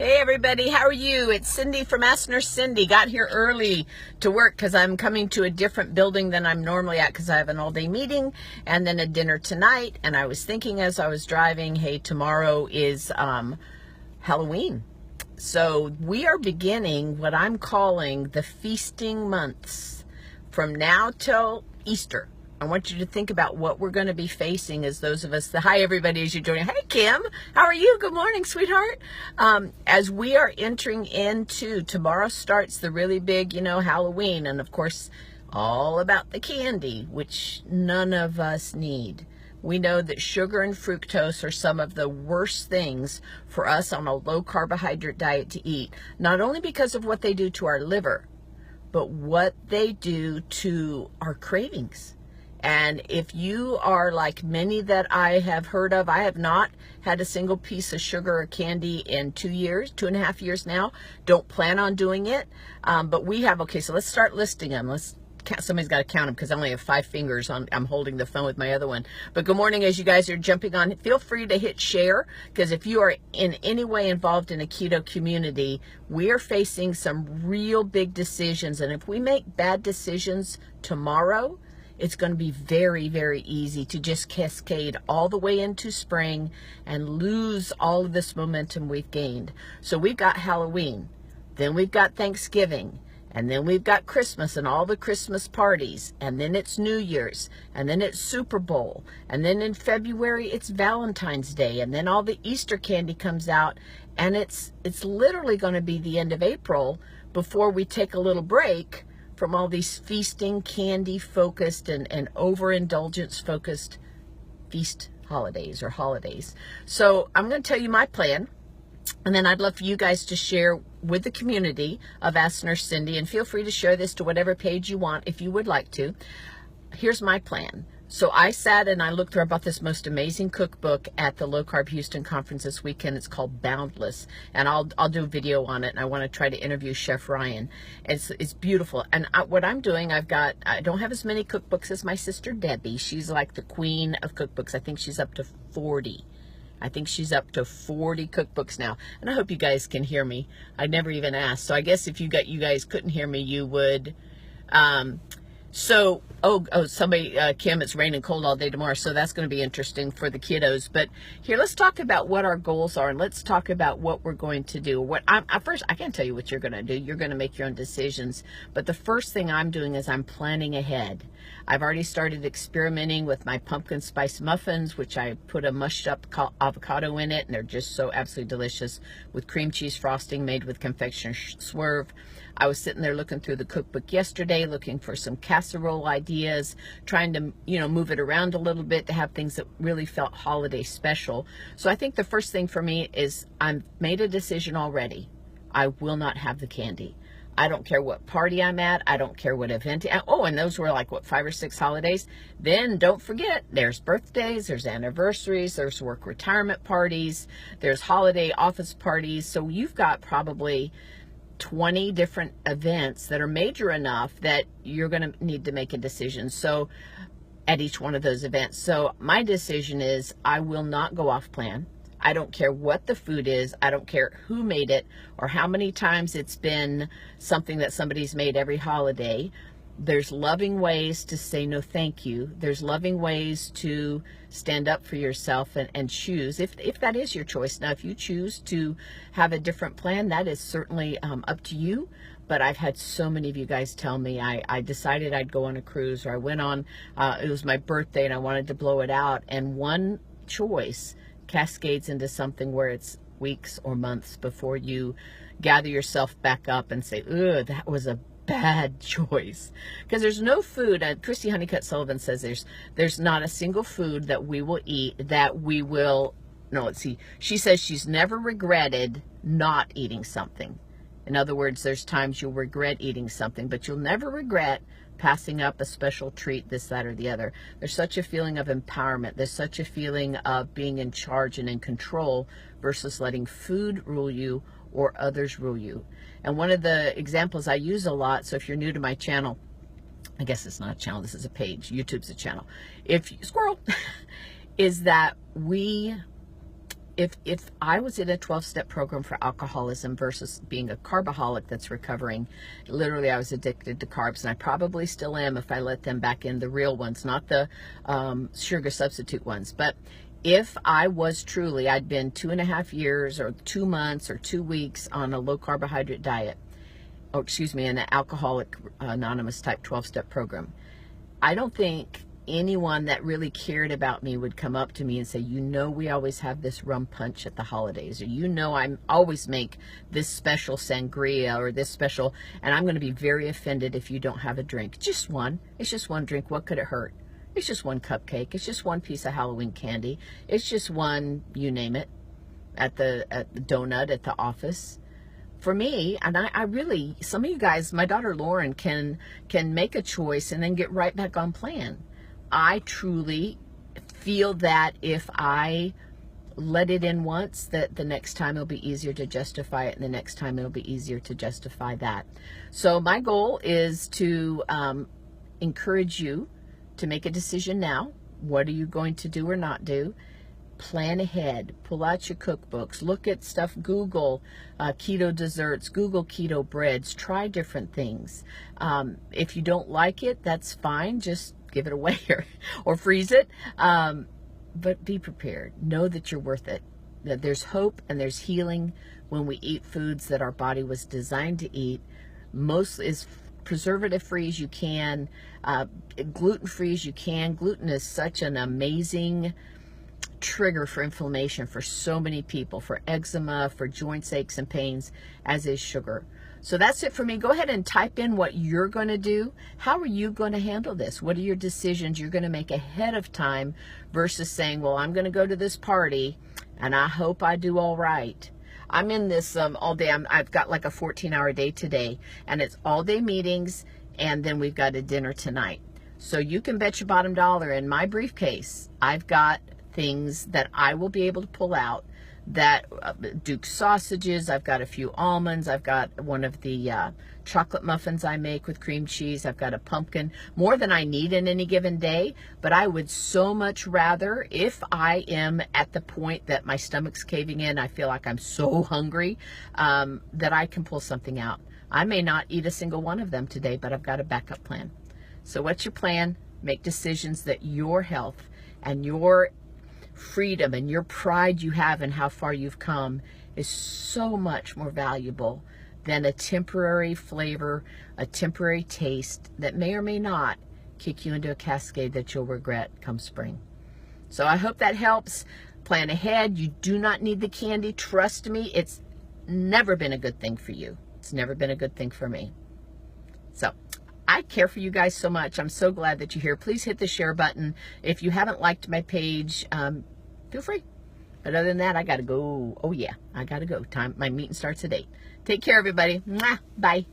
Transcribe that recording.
Hey everybody, how are you? It's Cindy from Ask Nurse Cindy. Got here early to work because I'm coming to a different building than I'm normally at because I have an all-day meeting and then a dinner tonight. And I was thinking as I was driving, hey, tomorrow is Halloween. So we are beginning what I'm calling the feasting months from now till Easter. I want you to think about what we're going to be facing as those of us. Hi, everybody, as you're joining. Hey, Kim, how are you? Good morning, sweetheart. As we are entering into, tomorrow starts the really big, Halloween. And, of course, all about the candy, which none of us need. We know that sugar and fructose are some of the worst things for us on a low-carbohydrate diet to eat, not only because of what they do to our liver, but what they do to our cravings. And if you are like many that I have heard of, I have not had a single piece of sugar or candy in 2 years, 2.5 years now. Don't plan on doing it. But we have, okay, so let's start listing them. Somebody's got to count them because I only have 5 fingers on. I'm holding the phone with my other one. But good morning as you guys are jumping on. Feel free to hit share because if you are in any way involved in a keto community, we are facing some real big decisions. And if we make bad decisions tomorrow, it's going to be very, very easy to just cascade all the way into spring and lose all of this momentum we've gained. So we've got Halloween, then we've got Thanksgiving, and then we've got Christmas and all the Christmas parties, and then it's New Year's, and then it's Super Bowl, and then in February it's Valentine's Day, and then all the Easter candy comes out, and it's literally going to be the end of April before we take a little break from all these feasting, candy-focused, and overindulgence-focused feast holidays or holidays. So I'm going to tell you my plan, and then I'd love for you guys to share with the community of Ask Nurse Cindy, and feel free to share this to whatever page you want if you would like to. Here's my plan. So I sat and I looked through, I bought this most amazing cookbook at the Low Carb Houston conference this weekend. It's called Boundless, and I'll do a video on it, and I want to try to interview Chef Ryan. It's beautiful. And what I'm doing, I don't have as many cookbooks as my sister Debbie. She's like the queen of cookbooks. I think she's up to 40. I think she's up to 40 cookbooks now. And I hope you guys can hear me. I never even asked. So I guess if you guys couldn't hear me, you would. Somebody, Kim, it's raining cold all day tomorrow, so that's going to be interesting for the kiddos. But here, let's talk about what our goals are, and let's talk about what we're going to do. First, I can't tell you what you're going to do. You're going to make your own decisions. But the first thing I'm doing is I'm planning ahead. I've already started experimenting with my pumpkin spice muffins, which I put a mushed up avocado in it, and they're just so absolutely delicious with cream cheese frosting made with confectioner swerve. I was sitting there looking through the cookbook yesterday, looking for some casserole ideas, trying to, move it around a little bit to have things that really felt holiday special. So I think the first thing for me is I've made a decision already. I will not have the candy. I don't care what party I'm at. I don't care what event. Oh, and those were like, 5 or 6 holidays. Then don't forget, there's birthdays, there's anniversaries, there's work retirement parties, there's holiday office parties. So you've got probably 20 different events that are major enough that you're going to need to make a decision. So at each one of those events. So my decision is I will not go off plan. I don't care what the food is. I don't care who made it or how many times it's been something that somebody's made every holiday. There's loving ways to say no thank you. There's loving ways to stand up for yourself and choose, if that is your choice. Now, if you choose to have a different plan, that is certainly up to you. But I've had so many of you guys tell me I decided I'd go on a cruise, or I went on, it was my birthday and I wanted to blow it out. And one choice cascades into something where it's weeks or months before you gather yourself back up and say, ugh, that was a bad choice. Because there's no food, Christy Honeycutt Sullivan says there's not a single food that we will eat that we will, no, let's see, she says she's never regretted not eating something. In other words, there's times you'll regret eating something, but you'll never regret passing up a special treat, this, that, or the other. There's such a feeling of empowerment. There's such a feeling of being in charge and in control versus letting food rule you or others rule you. And one of the examples I use a lot, so if you're new to my channel, I guess it's not a channel, this is a page, YouTube's a channel, squirrel, is that we if I was in a 12-step program for alcoholism versus being a carbaholic that's recovering, literally I was addicted to carbs, and I probably still am if I let them back in, the real ones, not the sugar substitute ones. But if I was truly, I'd been 2.5 years or 2 months or 2 weeks on a low carbohydrate diet, or excuse me, an Alcoholic Anonymous type 12-step program, I don't think anyone that really cared about me would come up to me and say, you know, we always have this rum punch at the holidays, or you know, I always make this special sangria or this special, and I'm going to be very offended if you don't have a drink. Just one. It's just one drink. What could it hurt? It's just one cupcake. It's just one piece of Halloween candy. It's just one, you name it, at the donut at the office. For me, and I really, some of you guys, my daughter Lauren can make a choice and then get right back on plan. I truly feel that if I let it in once, that the next time it'll be easier to justify it, and the next time it'll be easier to justify that. So my goal is to encourage you to make a decision now. What are you going to do or not do? Plan ahead. Pull out your cookbooks. Look at stuff. Google keto desserts. Google keto breads. Try different things. If you don't like it, that's fine. Just give it away or freeze it. But be prepared. Know that you're worth it. That there's hope and there's healing when we eat foods that our body was designed to eat. Most is preservative-free as you can, gluten-free as you can. Gluten is such an amazing trigger for inflammation for so many people, for eczema, for joint aches and pains, as is sugar. So that's it for me. Go ahead and type in what you're going to do. How are you going to handle this? What are your decisions you're going to make ahead of time versus saying, well, I'm going to go to this party and I hope I do all right. I'm in this all day. I've got like a 14-hour day today, and it's all day meetings, and then we've got a dinner tonight. So you can bet your bottom dollar in my briefcase, I've got things that I will be able to pull out, that Duke sausages, I've got a few almonds, I've got one of the chocolate muffins I make with cream cheese, I've got a pumpkin, more than I need in any given day. But I would so much rather, if I am at the point that my stomach's caving in, I feel like I'm so hungry, that I can pull something out. I may not eat a single one of them today, but I've got a backup plan. So what's your plan? Make decisions that your health and your freedom and your pride you have in how far you've come is so much more valuable than a temporary flavor, a temporary taste that may or may not kick you into a cascade that you'll regret come spring. So I hope that helps. Plan ahead. You do not need the candy. Trust me, it's never been a good thing for you. It's never been a good thing for me. So I care for you guys so much. I'm so glad that you're here. Please hit the share button. If you haven't liked my page, feel free. But other than that, I got to go. Oh, yeah, I got to go. My meeting starts at 8. Take care, everybody. Mwah. Bye.